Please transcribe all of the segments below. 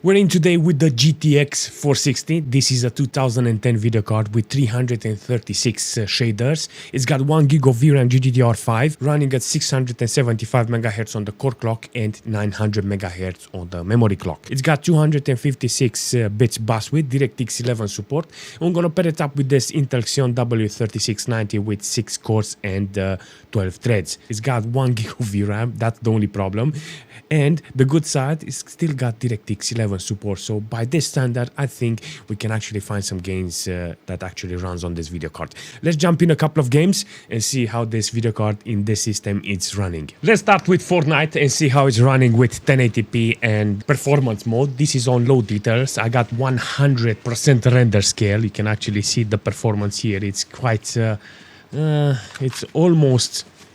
We're in today with the GTX 460. This is a 2010 video card with 336 shaders. It's got 1 gig of VRAM GDDR5 running at 675 MHz on the core clock and 900 MHz on the memory clock. It's got 256 bits bus width, DirectX 11 support. I'm gonna pair it up with this Intel Xeon W3690 with 6 cores and 12 threads. It's got 1 gig of VRAM, that's the only problem. And the good side is still got DirectX 11 support. So by this standard, I think we can actually find some games that actually runs on this video card. Let's jump in a couple of games and see how this video card in this system is running. Let's start with Fortnite and see how it's running with 1080p and performance mode. This is on low details. I got 100% render scale. You can actually see the performance here. It's quite,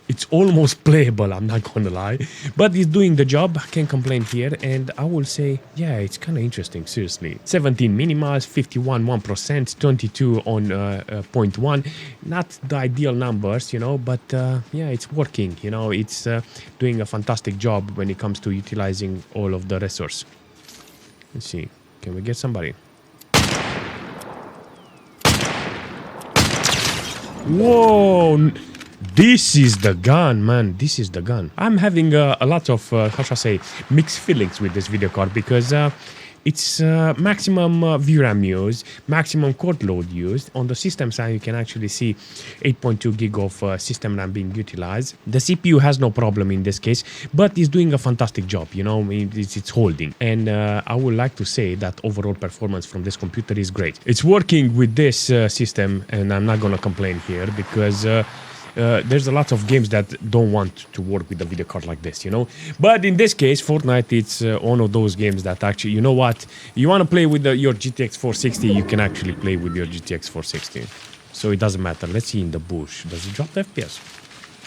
it's almost playable, I'm not gonna lie, but it's doing the job. I can't complain here, and I will say, yeah, it's kind of interesting, seriously. 17 minimals, 51 1%, 22 on 0.1, not the ideal numbers, you know, but yeah, it's working, you know, it's doing a fantastic job when it comes to utilizing all of the resource. Let's see, can we get somebody? Whoa! This is the gun, man. This is the gun. I'm having a lot of, how shall I say, mixed feelings with this video card because it's maximum VRAM used, maximum core load used. On the system side, you can actually see 8.2 gig of system RAM being utilized. The CPU has no problem in this case, but it's doing a fantastic job, you know, it's holding. And I would like to say that overall performance from this computer is great. It's working with this system, and I'm not gonna complain here because there's a lot of games that don't want to work with a video card like this, you know. But in this case, Fortnite, it's one of those games that actually, you know what, you want to play with your GTX 460, you can actually play with your GTX 460. So it doesn't matter. Let's see in the bush. Does it drop the FPS?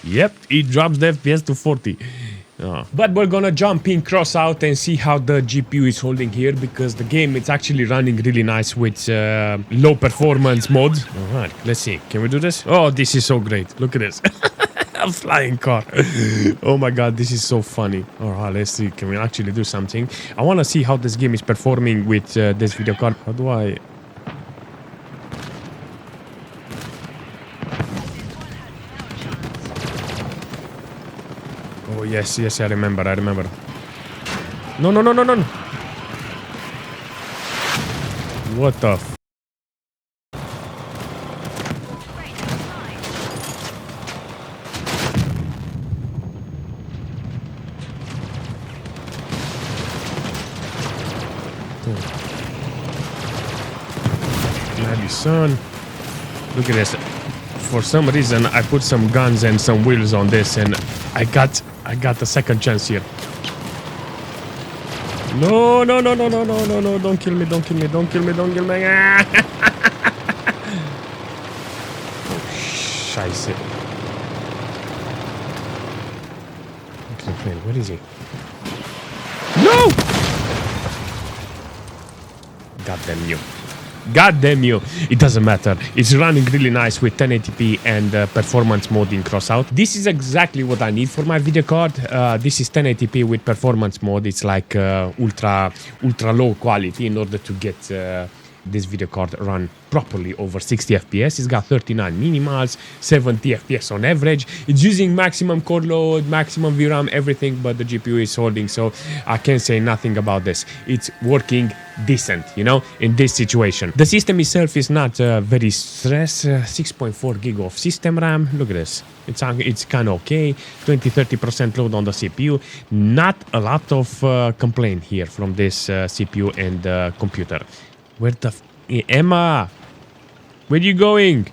Yep, it drops the FPS to 40. But we're gonna jump in Crossout and see how the GPU is holding here, because the game it's actually running really nice with low performance mode. All right, let's see. Can we do this? Oh, this is so great. Look at this. A flying car. Oh my god, this is so funny. All right, let's see. Can we actually do something? I want to see how this game is performing with this video card. How do I... Oh, yes, yes, I remember. No. What the f... Bloody son. Look at this. For some reason, I put some guns and some wheels on this, and I got a second chance here. No, don't kill me. Ah! Oh, scheiße. Okay, where is he? No! God damn you. It doesn't matter. It's running really nice with 1080p and performance mode in Crossout. This is exactly what I need for my video card. This is 1080p with performance mode. It's like ultra low quality in order to get this video card run properly over 60 FPS. It's got 39 minimals, 70 FPS on average. It's using maximum core load, maximum VRAM, everything, but the GPU is holding, so I can't say nothing about this. It's working decent, you know, in this situation. The system itself is not very stressed. 6.4 gig of system RAM. Look at this. It's kind of okay. 20-30% load on the CPU. Not a lot of complaint here from this CPU and computer. Where the Emma? Where are you going?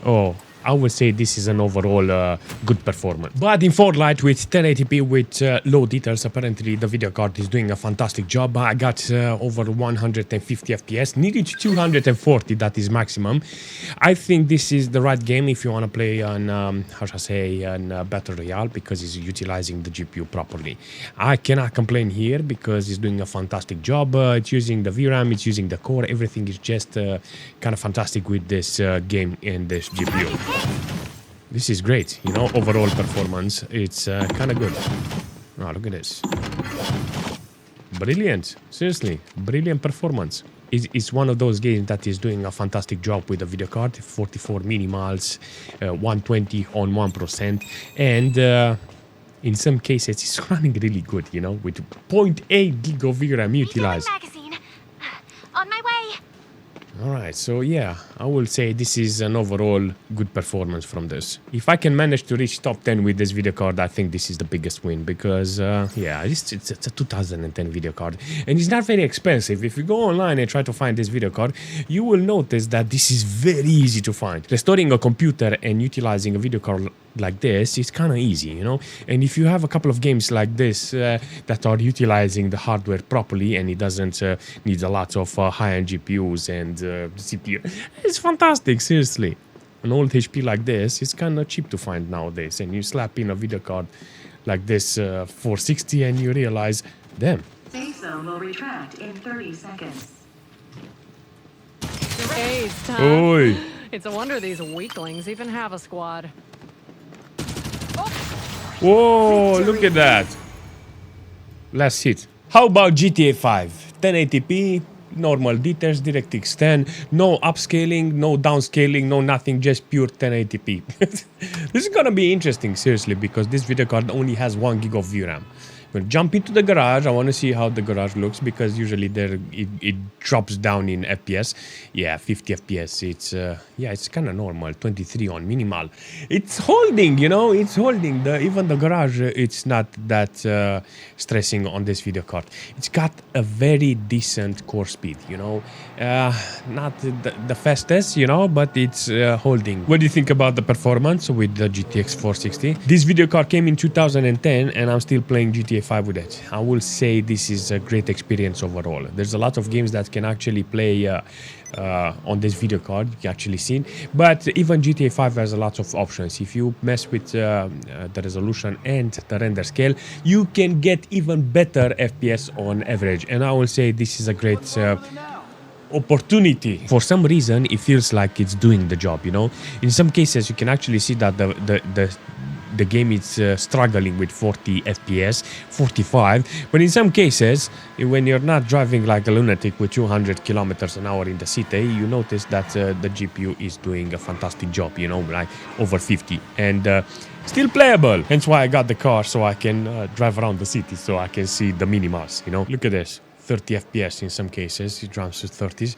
Oh, I would say this is an overall good performance. But in Farlight with 1080p with low details, apparently the video card is doing a fantastic job. I got over 150 FPS, needed 240, that is maximum. I think this is the right game if you want to play on, how should I say, on Battle Royale, because it's utilizing the GPU properly. I cannot complain here because it's doing a fantastic job. It's using the VRAM, it's using the core, everything is just kind of fantastic with this game and this GPU. This is great, you know, overall performance, it's kind of good. Oh, look at this. Brilliant. Seriously, brilliant performance. It's one of those games that is doing a fantastic job with the video card. 44 minimals, 120 on 1%, and in some cases it's running really good, you know, with 0.8 gig of VRAM utilized. Magazine. On my way. Alright, so yeah, I will say this is an overall good performance from this. If I can manage to reach top 10 with this video card, I think this is the biggest win because, yeah, it's a 2010 video card. And it's not very expensive. If you go online and try to find this video card, you will notice that this is very easy to find. Restoring a computer and utilizing a video card like this is kind of easy, you know. And if you have a couple of games like this that are utilizing the hardware properly and it doesn't need a lot of high-end GPUs and CPU, it's fantastic. Seriously, an old HP like this is kind of cheap to find nowadays, and you slap in a video card like this 460 and you realize, damn. Safe zone will retract in 30 seconds. Ace, huh? Oi. It's a wonder these weaklings even have a squad. Whoa, look at that. Last hit. How about GTA 5? 1080p, normal details, DirectX 10, no upscaling, no downscaling, no nothing, just pure 1080p. This is gonna be interesting, seriously, because this video card only has 1 gig of VRAM. I'm gonna jump into the garage. I want to see how the garage looks because usually there it drops down in FPS. Yeah, 50 FPS. It's yeah, it's kind of normal. 23 on minimal. It's holding, you know. It's holding. Even the garage, it's not that stressing on this video card. It's got a very decent core speed, you know. Not the fastest, you know, but it's holding. What do you think about the performance with the GTX 460? This video card came in 2010, and I'm still playing GTA 5 with it. I will say this is a great experience overall. There's a lot of games that can actually play on this video card, you actually seen, but even GTA 5 has a lot of options. If you mess with the resolution and the render scale, you can get even better FPS on average, and I will say this is a great opportunity. For some reason it feels like it's doing the job, you know. In some cases you can actually see that the game is struggling with 40 FPS, 45, but in some cases, when you're not driving like a lunatic with 200 kilometers an hour in the city, you notice that the GPU is doing a fantastic job, you know, like over 50, and still playable. Hence why I got the car, so I can drive around the city, so I can see the minimals, you know. Look at this. 30 FPS in some cases, it jumps to 30s.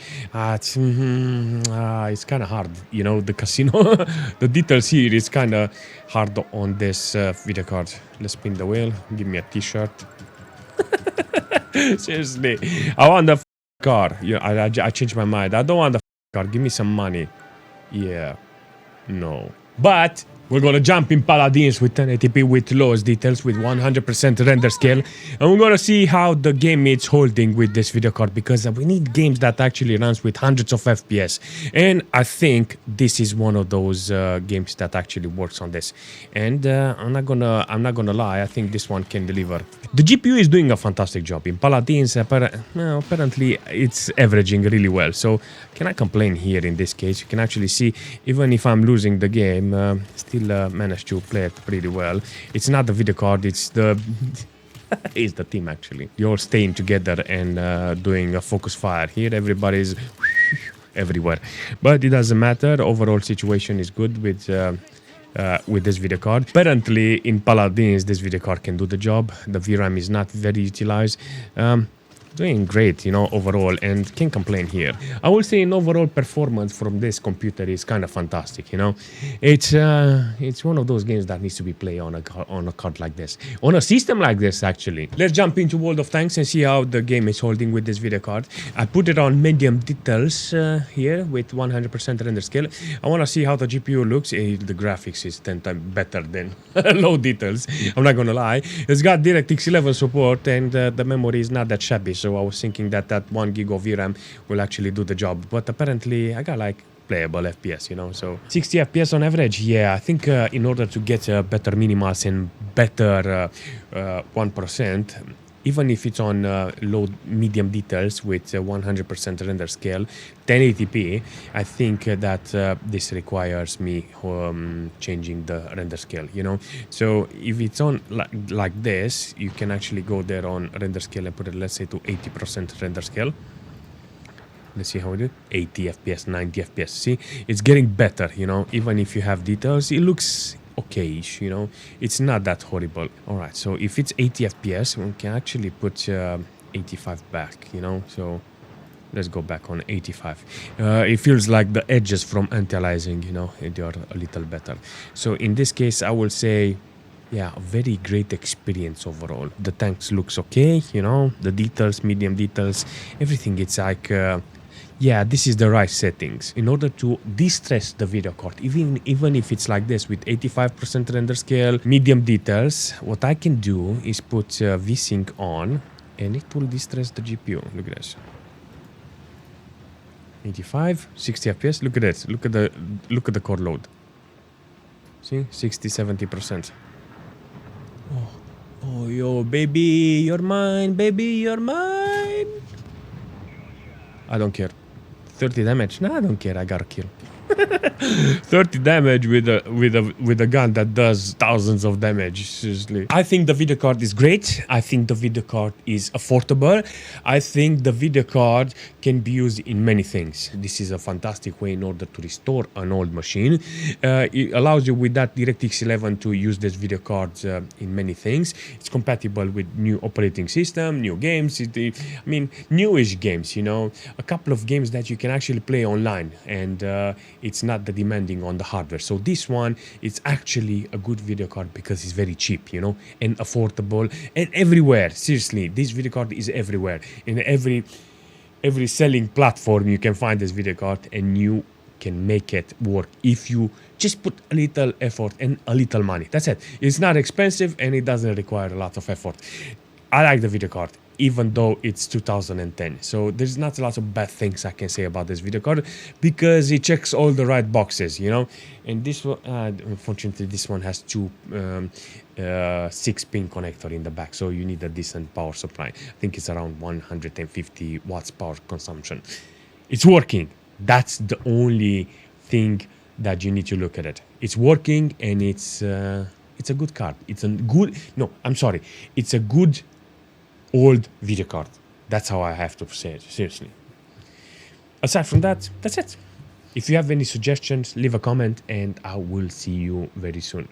It's kind of hard, you know, the casino, the details here is kind of hard on this video card. Let's spin the wheel, give me a t-shirt. Seriously, I want the car. Yeah, I changed my mind. I don't want the car, give me some money. Yeah, no. But we're gonna jump in Paladins with 1080p with lowest details with 100% render scale, and we're gonna see how the game is holding with this video card, because we need games that actually runs with hundreds of FPS, and I think this is one of those games that actually works on this. And I'm not gonna lie, I think this one can deliver. The GPU is doing a fantastic job in Paladins. Apparently it's averaging really well, so can I complain here? In this case, you can actually see, even if I'm losing the game, still managed to play it pretty well. It's not the video card, it's the it's the team actually. You're all staying together and doing a focus fire. Here everybody's everywhere, but it doesn't matter. Overall situation is good with this video card. Apparently in Paladins this video card can do the job. The VRAM is not very utilized. Doing great, you know, overall, and can't complain here. I will say an overall performance from this computer is kind of fantastic, you know. It's one of those games that needs to be played on a card like this, on a system like this actually. Let's jump into World of Tanks and see how the game is holding with this video card. I put it on medium details here with 100% render scale. I want to see how the GPU looks. The graphics is 10 times better than low details, I'm not gonna lie. It's got DirectX 11 support, and the memory is not that shabby. So I was thinking that 1 gig of VRAM will actually do the job, but apparently I got like playable FPS, you know, so 60 FPS on average. Yeah, I think in order to get better minimals and better 1%, even if it's on low medium details with 100% render scale 1080p, I think that this requires me changing the render scale, you know. So if it's on like this, you can actually go there on render scale and put it, let's say, to 80% render scale. Let's see how it is. 80 FPS, 90 FPS. See, it's getting better, you know. Even if you have details, it looks okay-ish, you know. It's not that horrible. All right, so if it's 80 FPS, we can actually put 85 back, you know. So let's go back on 85. It feels like the edges from anti-aliasing, you know, they are a little better. So in this case, I will say, yeah, a very great experience overall. The tanks looks okay, you know, the details, medium details, everything. It's like, yeah, this is the right settings in order to de-stress the video card. Even if it's like this with 85% render scale, medium details, what I can do is put VSync on, and it will de-stress the GPU. Look at this. 85, 60 FPS. Look at this. Look at the core load. See, 60, 70%. Oh, yo, baby, you're mine, baby, you're mine. I don't care. 30 damage? Nah, I don't care. I got a kill. 30 damage with a gun that does thousands of damage. Seriously. I think the video card is great. I think the video card is affordable. I think the video card can be used in many things. This is a fantastic way in order to restore an old machine. It allows you with that DirectX 11 to use this video card in many things. It's compatible with new operating system, new games. I mean, newish games, you know. A couple of games that you can actually play online, and it's not that demanding on the hardware. So this one is actually a good video card because it's very cheap, you know, and affordable, and everywhere. Seriously, this video card is everywhere. In every selling platform you can find this video card, and you can make it work if you just put a little effort and a little money. That's it. It's not expensive and it doesn't require a lot of effort. I like the video card, even though it's 2010. So there's not a lot of bad things I can say about this video card because it checks all the right boxes, you know. And this one, unfortunately, this one has two 6-pin connector in the back, so you need a decent power supply. I think it's around 150 watts power consumption. It's working. That's the only thing that you need to look at it. It's working, and it's a good card. It's a good. No, I'm sorry. It's a good old video card. That's how I have to say it, seriously. Aside from that, that's it. If you have any suggestions, leave a comment, and I will see you very soon.